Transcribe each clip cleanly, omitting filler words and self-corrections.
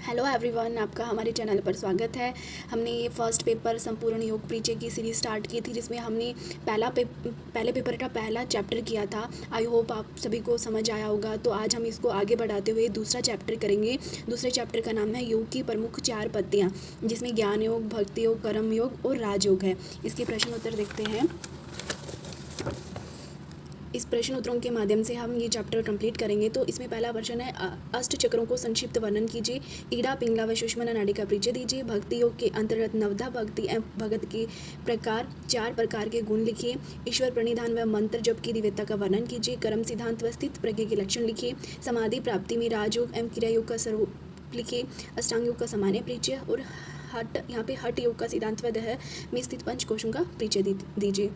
Hello everyone, आपका हमारे channel पर स्वागत है। हमने ये फर्स्ट पेपर संपूर्ण योग परिचय की सीरीज़ स्टार्ट की थी, जिसमें हमने पहले पेपर का पहला चैप्टर किया था। आई होप आप सभी को समझ आया होगा। तो आज हम इसको आगे बढ़ाते हुए दूसरा चैप्टर करेंगे। दूसरे चैप्टर का नाम है योग की प्रमुख 4 पत्तियाँ, जिसमें ज्ञान योग, भक्ति योग, कर्म योग और राजयोग है। इसके प्रश्न उत्तर देखते हैं। इस प्रश्न उत्तरों के माध्यम से हम ये चैप्टर कंप्लीट करेंगे। तो इसमें पहला प्रश्न है, अष्ट चक्रों को संक्षिप्त वर्णन कीजिए। ईड़ा, पिंगला व सुषुम्ना नाड़ी का परिचय दीजिए। भक्ति योग के अंतर्गत नवधा भक्ति एवं भगत के प्रकार, 4 प्रकार के गुण लिखिए। ईश्वर प्रणिधान व मंत्र जप की दिव्यता का वर्णन कीजिए। कर्म सिद्धांत व स्थित प्रज्ञ के लक्षण लिखिए। समाधि प्राप्ति में राजयोग एवं क्रिया योग का स्वरूप लिखिए। अष्टांग योग का सामान्य परिचय और यहाँ पे हठ योग का सिद्धांत व देह में स्थित पंचकोशों का परिचय दीजिए।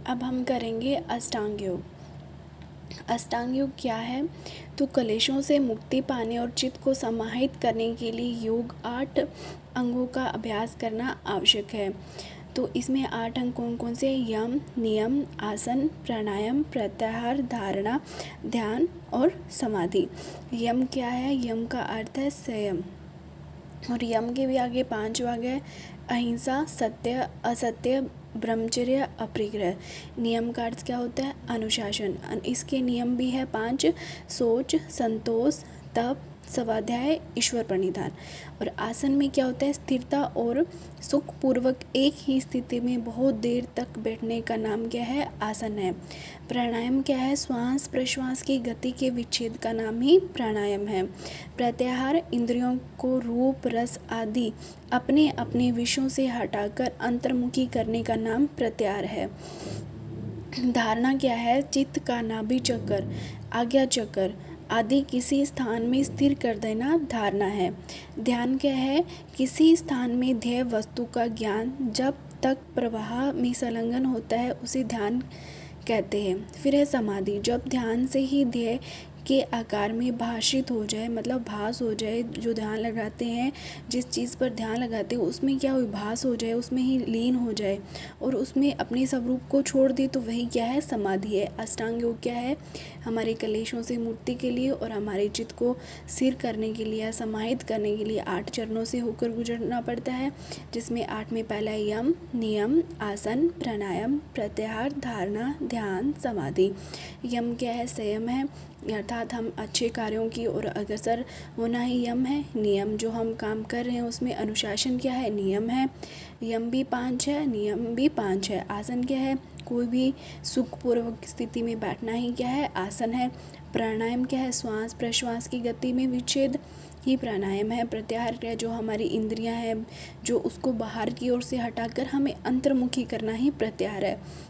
अब हम करेंगे अष्टांग योग। अष्टांग योग क्या है? तो कलेशों से मुक्ति पाने और चित्त को समाहित करने के लिए योग 8 अंगों का अभ्यास करना आवश्यक है। तो इसमें 8 अंग कौन कौन से? यम, नियम, आसन, प्राणायाम, प्रत्याहार, धारणा, ध्यान और समाधि। यम क्या है? यम का अर्थ है संयम, और यम के भी आगे 5 भाग है। अहिंसा, सत्य, असत्य, ब्रह्मचर्य, अपरिग्रह। नियम का अर्थ क्या होता है? अनुशासन। इसके नियम भी है 5: सोच, संतोष, तप, स्वाध्याय, ईश्वर प्रणिधान। और आसन में क्या होता है? स्थिरता और सुखपूर्वक एक ही स्थिति में बहुत देर तक बैठने का नाम क्या है? आसन है। प्राणायाम क्या है? श्वास प्रश्वास की गति के विच्छेद का नाम ही प्राणायाम है। प्रत्याहार इंद्रियों को रूप, रस आदि अपने अपने विषयों से हटाकर अंतर्मुखी करने का नाम प्रत्याहार है। धारणा क्या है? चित्त का नाभि चक्र, आज्ञा चक्र आदि किसी स्थान में स्थिर कर देना धारणा है। ध्यान क्या है? किसी स्थान में ध्येय वस्तु का ज्ञान जब तक प्रवाह में संलग्न होता है उसे ध्यान कहते हैं। फिर है समाधि, जब ध्यान से ही ध्येय के आकार में भाषित हो जाए, मतलब भास हो जाए। जो ध्यान लगाते हैं, जिस चीज़ पर ध्यान लगाते हैं उसमें क्या हो? भास हो जाए, उसमें ही लीन हो जाए और उसमें अपने स्वरूप को छोड़ दे, तो वही क्या है? समाधि है। अष्टांग योग क्या है? हमारे कलेशों से मुक्ति के लिए और हमारे चित्त को स्थिर करने के लिए, समाहित करने के लिए 8 चरणों से होकर गुजरना पड़ता है, जिसमें 8 में पहला है यम, नियम, आसन, प्राणायाम, प्रत्याहार, धारणा, ध्यान, समाधि। यम क्या है? संयम है, अर्थात हम अच्छे कार्यों की ओर अग्रसर होना ही यम है। नियम, जो हम काम कर रहे हैं उसमें अनुशासन क्या है? नियम है। यम भी 5 है, नियम भी 5 है। आसन क्या है? कोई भी सुखपूर्वक स्थिति में बैठना ही क्या है? आसन है। प्राणायाम क्या है? श्वास प्रश्वास की गति में विच्छेद ही प्राणायाम है। प्रत्याहार क्या है? जो हमारी इंद्रियां हैं, जो उसको बाहर की ओर से हटाकर हमें अंतर्मुखी करना ही प्रत्याहार है।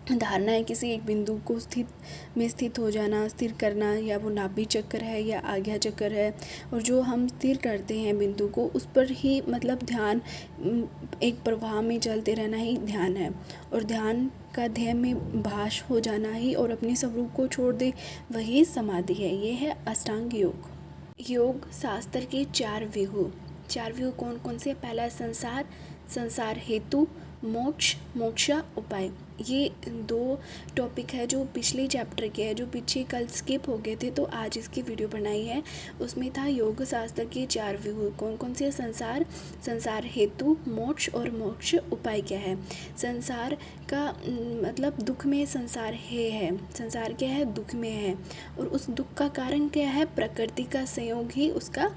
धारणा है किसी एक बिंदु को स्थित हो जाना, स्थिर करना, या वो नाभि चक्र है या आज्ञा चक्र है। और जो हम स्थिर करते हैं बिंदु को, उस पर ही मतलब ध्यान एक प्रवाह में चलते रहना ही ध्यान है। और ध्यान का ध्येय में भास हो जाना ही और अपने स्वरूप को छोड़ दे, वही समाधि है। ये है अष्टांग योग। योग शास्त्र के 4 व्यूह। 4 व्यूह कौन कौन से? पहला संसार, संसार हेतु, मोक्ष, मोक्षा, उपाय। ये 2 टॉपिक है जो पिछले चैप्टर के है, जो पीछे कल स्किप हो गए थे, तो आज इसकी वीडियो बनाई है। उसमें था योग शास्त्र के 4 व्यूह। कौन कौन से? संसार, संसार हेतु, मोक्ष और मोक्ष, उपाय क्या है। संसार का मतलब दुख में संसार है। संसार क्या है? दुख में है। और उस दुख का कारण क्या है? प्रकृति का संयोग ही उसका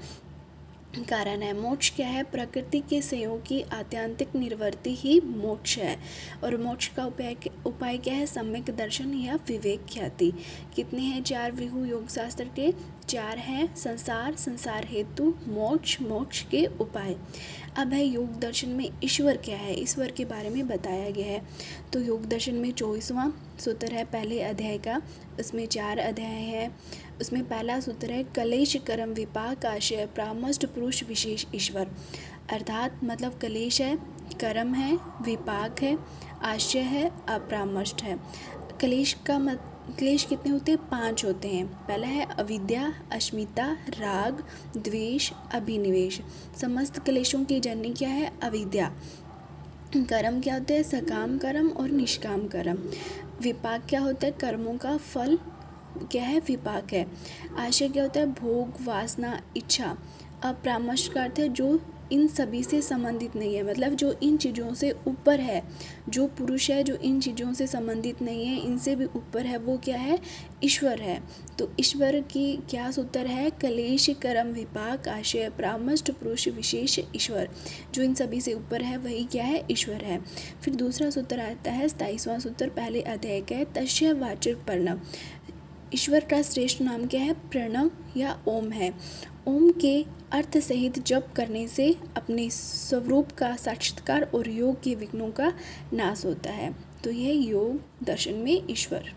कारण है। मोक्ष क्या है? प्रकृति के संयोग की आत्यंतिक निवृत्ति ही मोक्ष है। और मोक्ष का उपाय क्या है? सम्यक दर्शन या विवेक ख्याति। कितने हैं 4 व्यूह योग शास्त्र के? 4 हैं। संसार, संसार हेतु, मोक्ष, मोक्ष के उपाय। अब है योग दर्शन में ईश्वर क्या है, ईश्वर के बारे में बताया गया है। तो योग दर्शन में 24वां सूत्र है पहले अध्याय का, उसमें 4 अध्याय है। उसमें पहला सूत्र है कलेश कर्म विपाक आशय प्रामष्ट पुरुष विशेष ईश्वर। अर्थात मतलब कलेश है, कर्म है, विपाक है, आशय है, अपरामष्ट है। क्लेश कितने होते हैं? 5 होते हैं। पहला है अविद्या, अस्मिता, राग, द्वेष, अभिनिवेश। समस्त क्लेशों की जननी क्या है? अविद्या। कर्म क्या होते हैं? सकाम कर्म और निष्काम कर्म। विपाक क्या होता है? कर्मों का फल क्या है, विपाक है। आशय क्या होता है, भोग, वासना, इच्छा। अपरामर्श का अर्थ है जो इन सभी से संबंधित नहीं है, मतलब जो इन चीज़ों से ऊपर है, जो पुरुष है जो इन चीज़ों से संबंधित नहीं है, इनसे भी ऊपर है, वो क्या है, ईश्वर है। तो ईश्वर की क्या सूत्र है, कलेश कर्म विपाक आशय परामष्ट पुरुष विशेष ईश्वर। जो इन सभी से ऊपर है वही क्या है, ईश्वर है। फिर दूसरा सूत्र आता है 27वां सूत्र पहले अध्याय का है, तस्य वाचक प्रणव। ईश्वर का श्रेष्ठ नाम क्या है, प्रणव या ओम है। ओम के अर्थ सहित जप करने से अपने स्वरूप का साक्षात्कार और योग के विघ्नों का नाश होता है। तो यह योग दर्शन में ईश्वर।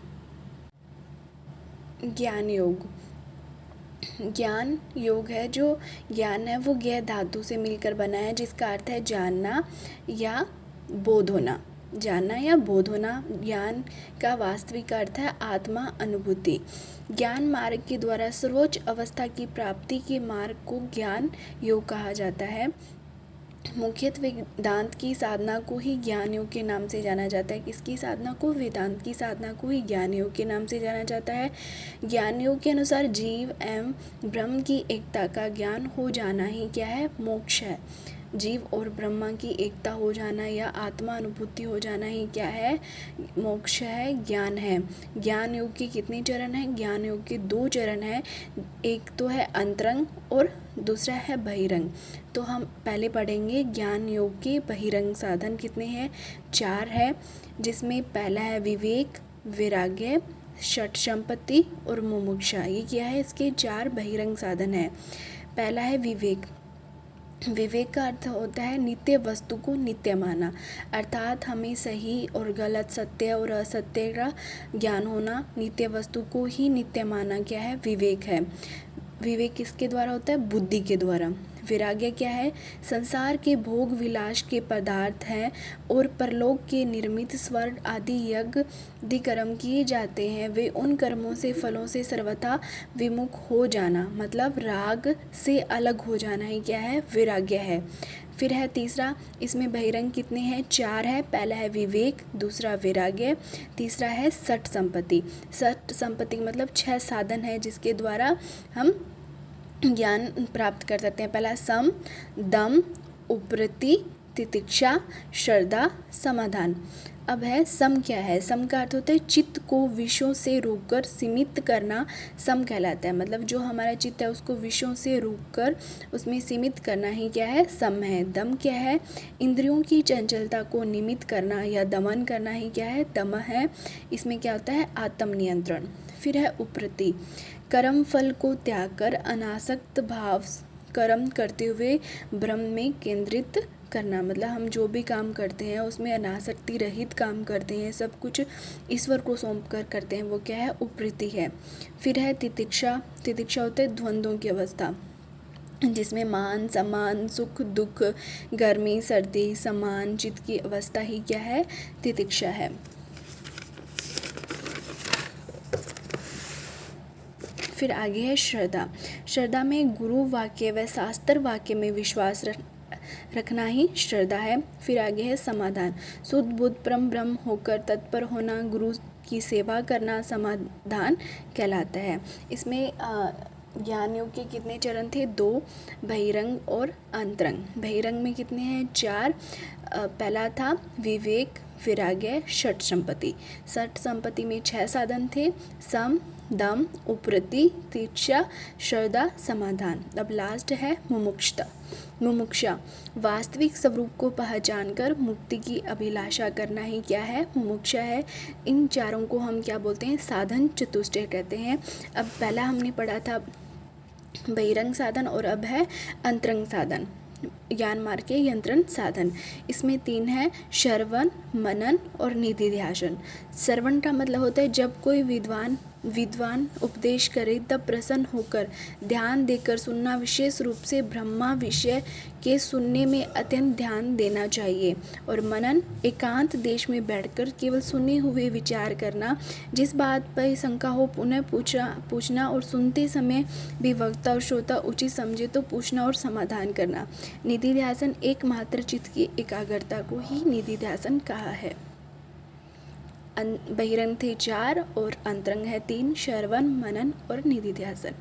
ज्ञान योग। ज्ञान योग है, जो ज्ञान है वो ज्ञ धातु से मिलकर बना है, जिसका अर्थ है जानना या बोध होना। जानना या बोध होना। ज्ञान का वास्तविक अर्थ है आत्मा अनुभूति। ज्ञान मार्ग के द्वारा सर्वोच्च अवस्था की प्राप्ति के मार्ग को ज्ञान योग कहा जाता है। मुख्यतः वेदांत की साधना को ही ज्ञान योग के नाम से जाना जाता है। किसकी साधना को, वेदांत की साधना को ही ज्ञान योग के नाम से जाना जाता है। ज्ञान योग के अनुसार जीव एवं ब्रह्म की एकता का ज्ञान हो जाना ही क्या है, मोक्ष है। जीव और ब्रह्मा की एकता हो जाना या आत्मा अनुभूति हो जाना ही क्या है, मोक्ष है, ज्ञान है। ज्ञान योग के कितने चरण हैं, ज्ञान योग के 2 चरण हैं। एक तो है अंतरंग और दूसरा है बहिरंग। तो हम पहले पढ़ेंगे ज्ञान योग के बहिरंग साधन कितने हैं, 4 है, जिसमें पहला है विवेक, वैराग्य, षट संपत्ति और मुमुक्षा। ये क्या है, इसके 4 बहिरंग साधन है। पहला है विवेक। विवेक का अर्थ होता है नित्य वस्तु को नित्य माना, अर्थात हमें सही और गलत, सत्य और असत्य का ज्ञान होना। नित्य वस्तु को ही नित्य माना क्या है, विवेक है। विवेक किसके द्वारा होता है, बुद्धि के द्वारा। वैराग्य क्या है, संसार के भोग विलास के पदार्थ हैं और परलोक के निर्मित स्वर्ग आदि यज्ञ आदि कर्म किए जाते हैं, वे उन कर्मों से फलों से सर्वथा विमुख हो जाना, मतलब राग से अलग हो जाना ही क्या है, वैराग्य है। फिर है तीसरा, इसमें बहिरंग कितने हैं, 4 है। पहला है विवेक, दूसरा वैराग्य, तीसरा है सठ संपत्ति। सठ संपत्ति मतलब 6 साधन है जिसके द्वारा हम ज्ञान प्राप्त कर सकते हैं। पहला सम, दम, उपरति, तितिक्षा, श्रद्धा, समाधान। अब है सम क्या है, सम का अर्थ होता है चित्त को विषयों से रोककर सीमित करना, सम कहलाता है। मतलब जो हमारा चित्त है उसको विषयों से रोककर उसमें सीमित करना ही क्या है, सम है। दम क्या है, इंद्रियों की चंचलता को निमित करना या दमन करना ही क्या है, दम है। इसमें क्या होता है, आत्मनियंत्रण। फिर है उपरति, कर्म फल को त्याग कर अनासक्त भाव कर्म करते हुए ब्रह्म में केंद्रित करना। मतलब हम जो भी काम करते हैं उसमें अनासक्ति रहित काम करते हैं, सब कुछ ईश्वर को सौंप कर करते हैं, वो क्या है, उपरति है। फिर है तितिक्षा। तितिक्षा होता है द्वंद्वों की अवस्था, जिसमें मान, सम्मान, सुख दुख, गर्मी सर्दी, समान चित्त की अवस्था ही क्या है, तितिक्षा है। फिर आगे है श्रद्धा। श्रद्धा में गुरु वाक्य व शास्त्र वाक्य में विश्वास रखना ही श्रद्धा है। फिर आगे है समाधान। शुद्ध बुद्ध परम ब्रह्म होकर तत्पर होना, गुरु की सेवा करना समाधान कहलाता है। इसमें ज्ञान योग के कितने चरण थे, 2, बहिरंग और अंतरंग। बहिरंग में कितने हैं, 4। पहला था विवेक, वैराग्य, षट संपत्ति। षट संपत्ति में 6 साधन थे, सम, दम, उपरति, तितिक्षा, श्रद्धा, समाधान। अब लास्ट है मुमुक्षता। मुमुक्षा वास्तविक स्वरूप को पहचान कर मुक्ति की अभिलाषा करना ही क्या है, मुमुक्षा है। इन चारों को हम क्या बोलते हैं, साधन चतुष्टय कहते हैं। अब पहला हमने पढ़ा था बहिरंग साधन और अब है अंतरंग साधन, ज्ञान मार्ग के यंत्रण साधन। इसमें 3 है, श्रवण, मनन और निधिध्यासन। श्रवण का मतलब होता है जब कोई विद्वान उपदेश करे तब प्रसन्न होकर ध्यान देकर सुनना, विशेष रूप से ब्रह्मा विषय के सुनने में अत्यंत ध्यान देना चाहिए। और मनन, एकांत देश में बैठकर केवल सुने हुए विचार करना, जिस बात पर शंका हो पुनः पूछना और सुनते समय भी वक्ता और श्रोता उचित समझे तो पूछना और समाधान करना। निधिध्यासन एकमात्र चित्त की एकाग्रता को ही निधिध्यासन कहा है। बहिरंग थे 4 और अंतरंग है 3, श्रवण, मनन और निधिध्यासन।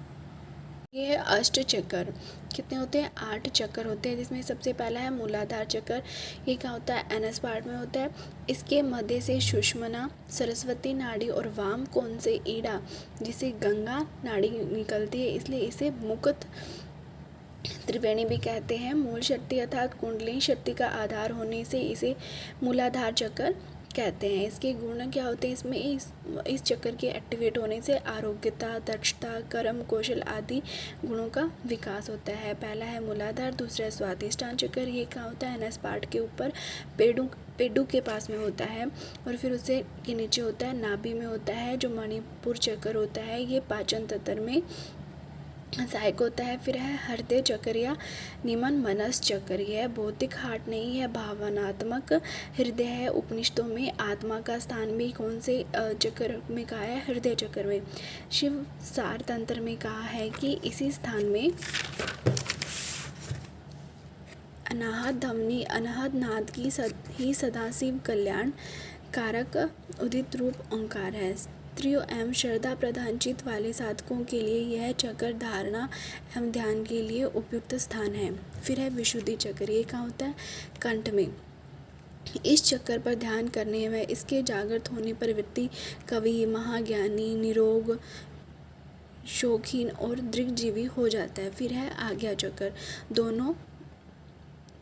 ये है अष्ट चक्र। कितने होते हैं? 8 चक्र होते हैं, जिसमें सबसे पहला है मूलाधार चक्र। ये क्या होता है? एनएस पार्ट में होता है। इसके मध्य से सुषुम्ना, सरस्वती नाड़ी और वाम कोण से ईड़ा, जिसे गंगा नाड़ी निकलती है, इसलिए इसे मुक्त त्रिवेणी भी कहते हैं। मूल शक्ति अर्थात कुंडलिनी शक्ति का आधार होने से इसे मूलाधार चक्र कहते हैं। इसके गुण क्या होते हैं? इसमें इस चक्र के एक्टिवेट होने से आरोग्यता, दक्षता, कर्म कौशल आदि गुणों का विकास होता है। पहला है मूलाधार, दूसरा है स्वादिष्टान चक्र। ये क्या होता है? एनएस पार्ट के ऊपर पेडू के पास में होता है, और फिर उसे के नीचे होता है, नाभि में होता है, जो मणिपुर चक्र होता है। ये पाचन तंत्र में सहायक होता है। फिर है हृदय चक्र या निमन मनस चक्र। यह भौतिक हार्ट नहीं है, भावनात्मक हृदय है। उपनिषदों में आत्मा का स्थान भी कौन से चक्र में कहा है? हृदय चक्र में। शिव सार तंत्र में कहा है कि इसी स्थान में अनाहत ध्वनि, अनाहत नाद की ही सदाशिव कल्याण कारक उदित रूप ओंकार है। स्त्रियों एवं श्रद्धा प्रधान चित्त वाले साधकों के लिए यह चक्र धारणा एवं ध्यान के लिए उपयुक्त स्थान है। फिर है विशुद्धि चक्र। ये कहाँ होता है? कंठ में। इस चक्कर पर ध्यान करने व इसके जागृत होने पर व्यक्ति कवि, महाज्ञानी, निरोग, शौकीन और दृढ़जीवी हो जाता है। फिर है आज्ञा चक्र। दोनों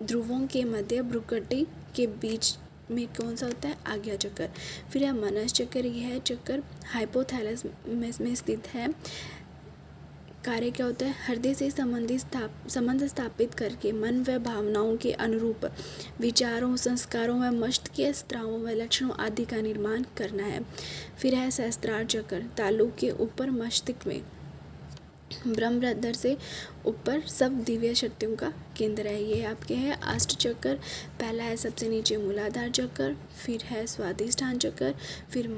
ध्रुवों के मध्य भ्रुकुटी के बीच में कौन सा होता है? आज्ञा चक्र। फिर है मनस चक्र। यह चक्र हाइपोथैलेमस में स्थित है। कार्य क्या होता है? हृदय से संबंध स्थापित करके मन व भावनाओं के अनुरूप विचारों, संस्कारों व मस्तिष्क के स्त्रावों व लक्षणों आदि का निर्माण करना है। फिर है सहस्त्रार चक्र। तालु के ऊपर मस्तिष्क में ब्रह्मरंध्र से ऊपर सब दिव्य शक्तियों का केंद्र है। ये आपके हैं अष्ट चक्र। पहला है सबसे नीचे मूलाधार चक्र, फिर है स्वादिष्ठान चक्र, फिर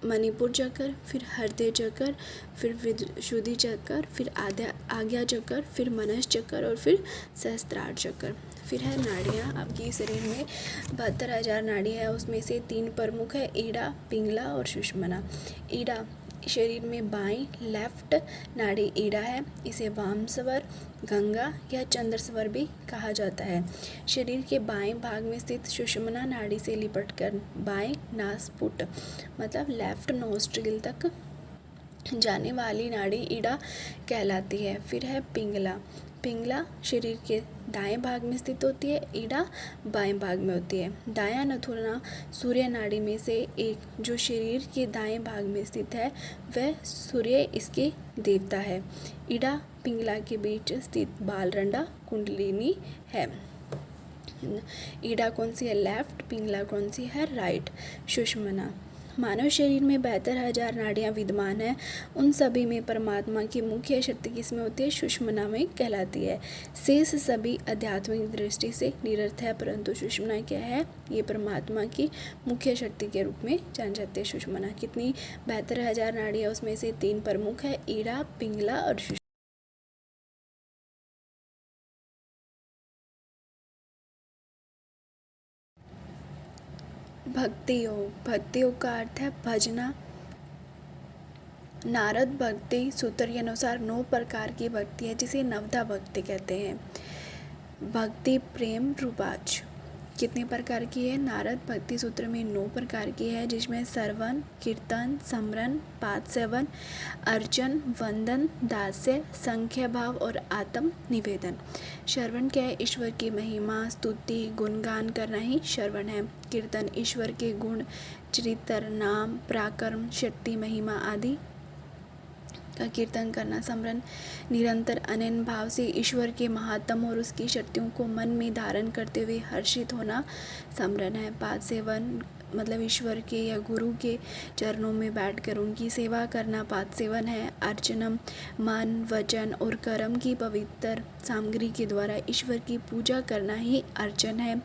मणिपुर चक्र, फिर हृदय चक्र, फिर विशुद्धि चक्र, फिर आज्ञा चक्र, फिर मनस चक्र और फिर सहस्त्रार चक्र। फिर है नाड़ियाँ। आपकी शरीर में 72,000 नाड़ियाँ है, उसमें से 3 प्रमुख है, ईड़ा, पिंगला और सुषुम्ना। ईड़ा शरीर में बाईं लेफ्ट नाड़ी ईड़ा है। इसे वाम स्वर, गंगा या चंद्र स्वर भी कहा जाता है। शरीर के बाएं भाग में स्थित सुषुम्ना नाड़ी से लिपटकर बाएं नासपुट मतलब लेफ्ट नोस्ट्रिल तक जाने वाली नाड़ी ईड़ा कहलाती है। फिर है पिंगला। पिंगला शरीर के दाएं भाग में स्थित होती है, ईड़ा बाएं भाग में होती है। दायां नथुना सूर्य नाड़ी में से एक, जो शरीर के दाएं भाग में स्थित है, वह सूर्य इसके देवता है। ईड़ा पिंगला के बीच स्थित बालरंडा कुंडलिनी है। ईड़ा कौन सी है? लेफ्ट। पिंगला कौन सी है? राइट। सुषुम्ना। मानव शरीर में 72,000 नाड़ियाँ विद्यमान हैं। उन सभी में परमात्मा की मुख्य शक्ति किसमें होती है? सुषुम्ना में कहलाती है। शेष सभी आध्यात्मिक दृष्टि से निरर्थ है, परंतु सुषुम्ना क्या है? ये परमात्मा की मुख्य शक्ति के रूप में जान जाते हैं। सुषुम्ना कितनी? 72,000 नाड़ियाँ, उसमें से 3 प्रमुख है, ईड़ा, पिंगला और सुषुम्ना। भक्ति योग। भक्ति योग का अर्थ है भजना। नारद भक्ति सूत्र के अनुसार 9 प्रकार की भक्ति है, जिसे नवधा भक्ति कहते हैं। भक्ति प्रेम रूपाच कितने प्रकार की है? नारद भक्ति सूत्र में 9 प्रकार की है, जिसमें श्रवण, कीर्तन, स्मरण, पाद सेवन, अर्चन, वंदन, दास्य, संख्या भाव और आत्म निवेदन। श्रवण क्या है? ईश्वर की महिमा, स्तुति, गुणगान करना ही श्रवण है। कीर्तन ईश्वर के गुण, चरित्र, नाम, पराक्रम, शक्ति, महिमा आदि का कीर्तन करना। स्मरण निरंतर अनन्य भाव से ईश्वर के महात्म और उसकी शक्तियों को मन में धारण करते हुए हर्षित होना स्मरण है। पाद सेवन मतलब ईश्वर के या गुरु के चरणों में बैठकर उनकी सेवा करना पाद सेवन है। अर्चनम मन, वचन और कर्म की पवित्र सामग्री के द्वारा ईश्वर की पूजा करना ही अर्चन है।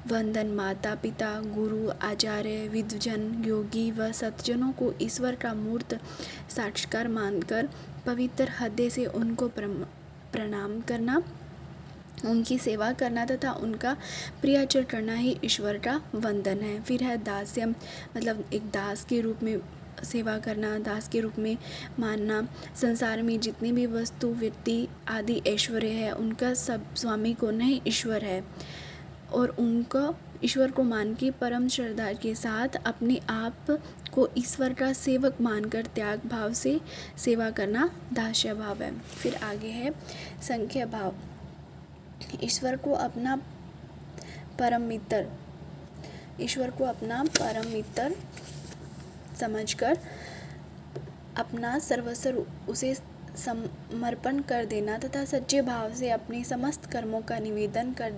वंदन माता पिता, गुरु, आचार्य, विद्वजन, योगी व सज्जनों को ईश्वर का मूर्त साक्षात्कार मानकर पवित्र हृदय से उनको प्रणाम करना उनकी सेवा करना तथा उनका प्रियाचर करना ही ईश्वर का वंदन है। फिर है दास्यम, मतलब एक दास के रूप में सेवा करना, दास के रूप में मानना। संसार में जितनी भी वस्तु, व्यक्ति आदि ऐश्वर्य है, उनका सब स्वामी कौन है? ईश्वर है। और उनका ईश्वर को मान के परम श्रद्धा के साथ अपने आप को ईश्वर का सेवक मानकर त्याग भाव से सेवा करना दास्य भाव है। फिर आगे है संख्या भाव। ईश्वर को अपना परम मित्र, ईश्वर को अपना परम मित्र समझकर अपना सर्वस्व उसे समर्पण कर देना तथा सच्चे भाव से अपने समस्त कर्मों का निवेदन कर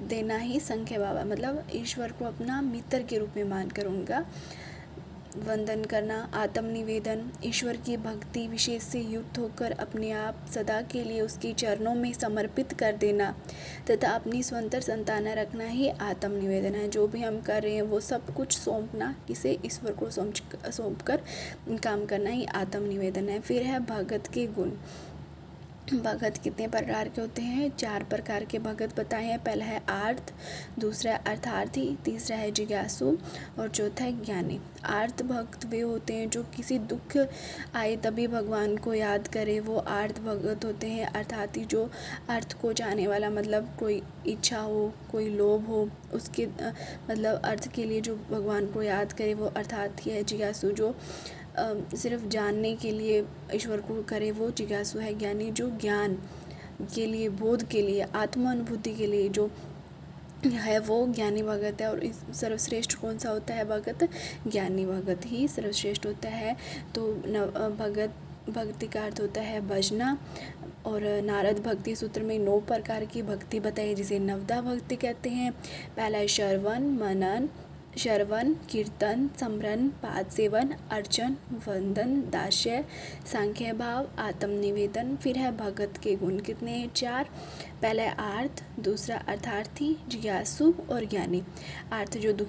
देना ही संख्या भाव है। मतलब ईश्वर को अपना मित्र के रूप में मानकर उनका वंदन करना, आत्मनिवेदन, ईश्वर की भक्ति विशेष से युक्त होकर अपने आप सदा के लिए उसके चरणों में समर्पित कर देना तथा अपनी स्वतंत्र संतान रखना ही आत्मनिवेदन है। जो भी हम कर रहे हैं वो सब कुछ सौंपना, किसे? ईश्वर को सौंप कर काम करना ही आत्मनिवेदन है। फिर है भगत के गुण। भगत कितने प्रकार के होते हैं? 4 प्रकार के भगत बताए हैं। पहला है आर्त, दूसरा है अर्थार्थी, तीसरा है जिज्ञासु और चौथा है ज्ञानी। आर्त भक्त वे होते हैं जो किसी दुख आए तभी भगवान को याद करे, वो आर्त भगत होते हैं। अर्थार्थी जो अर्थ को चाहने वाला, मतलब कोई इच्छा हो, कोई लोभ हो, उसके मतलब अर्थ के लिए जो भगवान को याद करे वो अर्थार्थी है। जिज्ञासु जो सिर्फ जानने के लिए ईश्वर को करे वो जिज्ञासु है। ज्ञानी जो ज्ञान के लिए, बोध के लिए, आत्मानुभूति के लिए जो है वो ज्ञानी भगत है। और इस सर्वश्रेष्ठ कौन सा होता है भगत? ज्ञानी भगत ही सर्वश्रेष्ठ होता है। तो भक्ति का अर्थ होता है भजना। और नारद भक्ति सूत्र में 9 प्रकार की भक्ति बताई जिसे नवदा भक्ति कहते हैं। पहला है श्रवण, कीर्तन, स्मरण, पाद सेवन, अर्चन, वंदन, दास्य, सांख्य भाव, आत्मनिवेदन। फिर है भगत के गुण कितने हैं? 4। पहला है आर्त, दूसरा अर्थार्थी, जिज्ञासु और ज्ञानी। आर्त जो दुख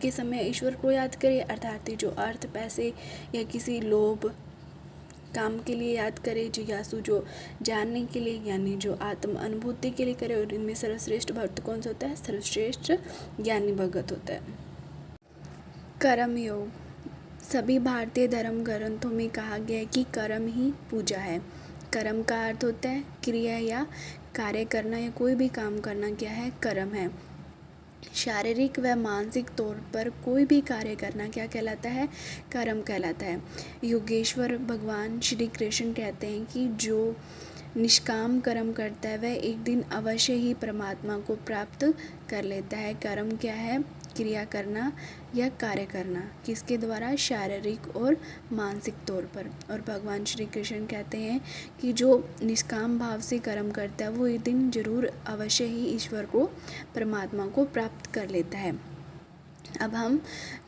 के समय ईश्वर को याद करे, अर्थार्थी जो अर्थ, पैसे या किसी लोभ काम के लिए याद करे, जिज्ञासु जो जानने के लिए, ज्ञानी जो आत्म अनुभूति के लिए करे। और इनमें सर्वश्रेष्ठ भक्त कौन सा होता है? सर्वश्रेष्ठ ज्ञानी भगत होता है। कर्म योग। सभी भारतीय धर्म ग्रंथों में कहा गया है कि कर्म ही पूजा है। कर्म का अर्थ होता है क्रिया या कार्य करना, या कोई भी काम करना क्या है? कर्म है। शारीरिक व मानसिक तौर पर कोई भी कार्य करना क्या कहलाता है? कर्म कहलाता है। योगेश्वर भगवान श्री कृष्ण कहते हैं कि जो निष्काम कर्म करता है वह एक दिन अवश्य ही परमात्मा को प्राप्त कर लेता है। कर्म क्या है? क्रिया करना या कार्य करना, किसके द्वारा? शारीरिक और मानसिक तौर पर। और भगवान श्री कृष्ण कहते हैं कि जो निष्काम भाव से कर्म करता है वो एक दिन जरूर अवश्य ही ईश्वर को, परमात्मा को प्राप्त कर लेता है। अब हम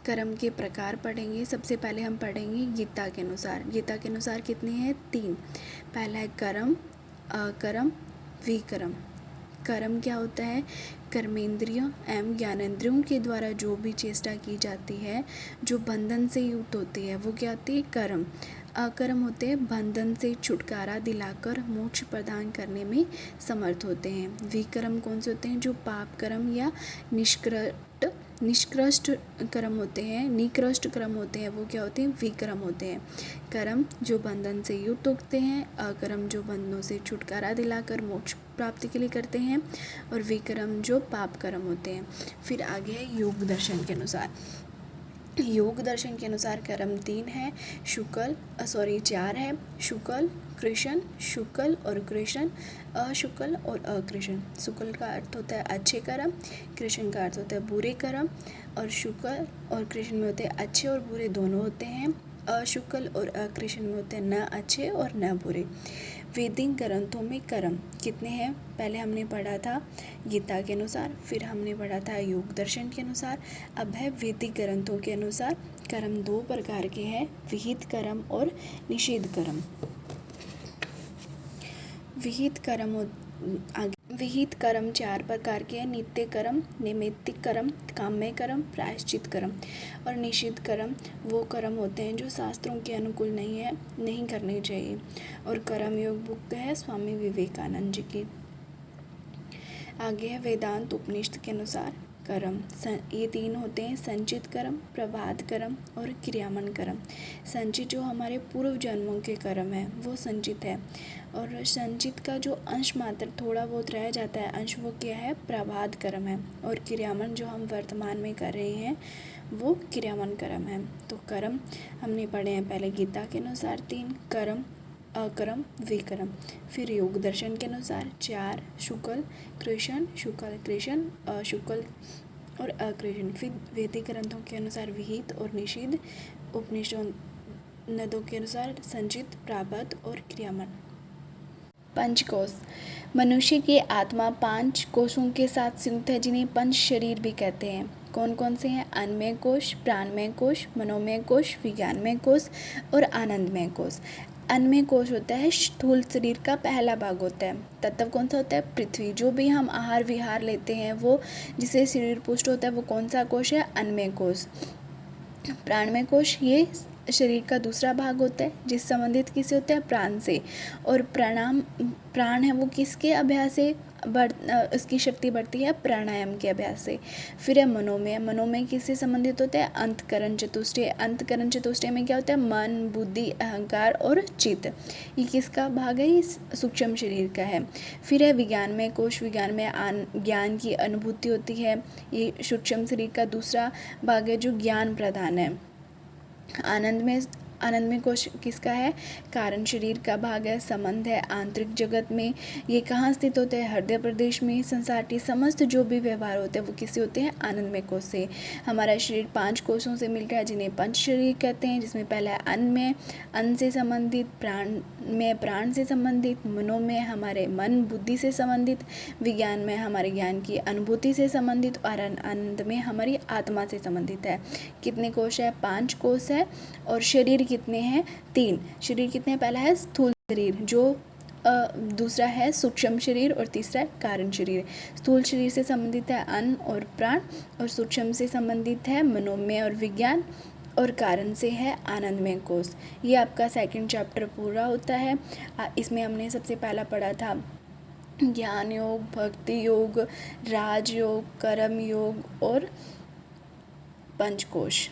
कर्म के प्रकार पढ़ेंगे। सबसे पहले हम पढ़ेंगे गीता के अनुसार। गीता के अनुसार कितने हैं? 3। पहला है कर्म, अकर्म, विकर्म। कर्म क्या होता है? कर्मेंद्रियों एवं ज्ञानेंद्रियों के द्वारा जो भी चेष्टा की जाती है, जो बंधन से युक्त होती है, वो क्या होती है? कर्म। अकर्म होते हैं बंधन से छुटकारा दिलाकर मोक्ष प्रदान करने में समर्थ होते हैं। विकर्म कौन से होते हैं? जो पाप कर्म या निष्कृष्ट कर्म होते हैं, निकृष्ट कर्म होते हैं, वो क्या होते हैं? विकर्म होते हैं। कर्म जो बंधन से युक्त होते हैं, अकर्म जो बंधनों से छुटकारा दिलाकर मोक्ष प्राप्ति के लिए करते हैं, और विकर्म जो पाप कर्म होते हैं। फिर आगे है योग दर्शन के अनुसार। योग दर्शन के अनुसार कर्म 4 है। शुक्ल, कृष्ण, शुक्ल और कृष्ण, अशुक्ल और अकृष्ण। शुक्ल का अर्थ होता है अच्छे कर्म, कृष्ण का अर्थ होता है बुरे कर्म, और शुक्ल और कृष्ण में होते हैं अच्छे और बुरे दोनों होते हैं। अशुक्ल और अकृष्ण में होते हैं न अच्छे और न बुरे। वैदिक ग्रंथों में कर्म कितने हैं? पहले हमने पढ़ा था गीता के अनुसार, फिर हमने पढ़ा था योग दर्शन के अनुसार। अब है वैदिक ग्रंथों के अनुसार कर्म 2 प्रकार के हैं, विहित कर्म और निषिद्ध कर्म। विहित कर्म 4 प्रकार के हैं, नित्य कर्म, नैमित्तिक कर्म, काम्य कर्म, प्रायश्चित कर्म। और निषिद्ध कर्म वो कर्म होते हैं जो शास्त्रों के अनुकूल नहीं करने चाहिए। और कर्म योग बुक है स्वामी विवेकानंद जी की। आगे है वेदांत उपनिषद के अनुसार कर्म। ये 3 होते हैं, संचित कर्म, प्रभात कर्म और क्रियामन कर्म। संचित जो हमारे पूर्व जन्मों के कर्म है वो संचित है, और संचित का जो अंश मात्र थोड़ा बहुत रह जाता है अंश, वो क्या है, प्रभात कर्म है। और क्रियामन जो हम वर्तमान में कर रहे हैं वो क्रियामन कर्म है। तो कर्म हमने पढ़े हैं पहले गीता के अनुसार 3 कर्म, अकर्म, विकर्म। फिर योग दर्शन के अनुसार 4 शुक्ल कृष्ण, शुक्ल कृष्ण, शुक्ल और अकृष्ण। फिर वैदिक ग्रंथों के अनुसार विहित और निषिद्ध, उपनिषदों के अनुसार संचित, प्रारब्ध और क्रियामन। पंचकोश। मनुष्य की आत्मा 5 कोशों के साथ संयुक्त है, जिन्हें पंच शरीर भी कहते हैं। कौन कौन से हैं? अन्नमय कोश, प्राणमय कोश, मनोमय कोश, विज्ञानमय कोश और आनंदमय कोश। अन्नमय कोश होता है स्थूल शरीर का पहला भाग होता है। तत्व कौन सा होता है? पृथ्वी। जो भी हम आहार विहार लेते हैं वो जिसे शरीर पुष्ट होता है वो कौन सा कोश है? अन्नमय कोश। प्राणमय कोश ये शरीर का दूसरा भाग होता है, जिस संबंधित किससे होता है? प्राण से। और प्राण है वो किसके अभ्यास से उसकी शक्ति बढ़ती है? प्राणायाम के अभ्यास से। फिर है मनोमय। मनोमय किससे संबंधित होता है? अंतःकरण चतुष्टय। अंतःकरण चतुष्टय में क्या होता है? मन, बुद्धि, अहंकार और चित्त। ये किसका भाग है? ये सूक्ष्म शरीर का है। फिर है विज्ञानमय कोश। विज्ञान में ज्ञान की अनुभूति होती है। ये सूक्ष्म शरीर का दूसरा भाग है जो ज्ञान प्रदान है। आनंदमय कोश किसका है? कारण शरीर का भाग है, संबंध है आंतरिक जगत में। ये कहाँ स्थित होते हैं? हृदय प्रदेश में। संसार के समस्त जो भी व्यवहार होते हैं वो किससे होते हैं? आनंदमय कोश से। हमारा शरीर 5 कोशों से मिलकर है, जिन्हें पंच शरीर कहते हैं, जिसमें पहला है अन्न से संबंधित, प्राण से संबंधित, मनोमय हमारे मन बुद्धि से संबंधित, विज्ञान में हमारे ज्ञान की अनुभूति से संबंधित, और आनंद में हमारी आत्मा से संबंधित है। कितने कोश है? 5 कोश है। और शरीर कितने हैं? 3। शरीर कितने हैं? पहला है स्थूल शरीर, जो दूसरा है सूक्ष्म शरीर, और तीसरा है कारण शरीर। स्थूल शरीर से संबंधित है अन्न और प्राण, और सूक्ष्म से संबंधित है मनोमय और विज्ञान, और कारण से है आनंदमय कोश। ये आपका सेकंड चैप्टर पूरा होता है। इसमें हमने सबसे पहला पढ़ा था ज्ञान योग, भक्ति योग, राजयोग, कर्म योग और पंचकोश।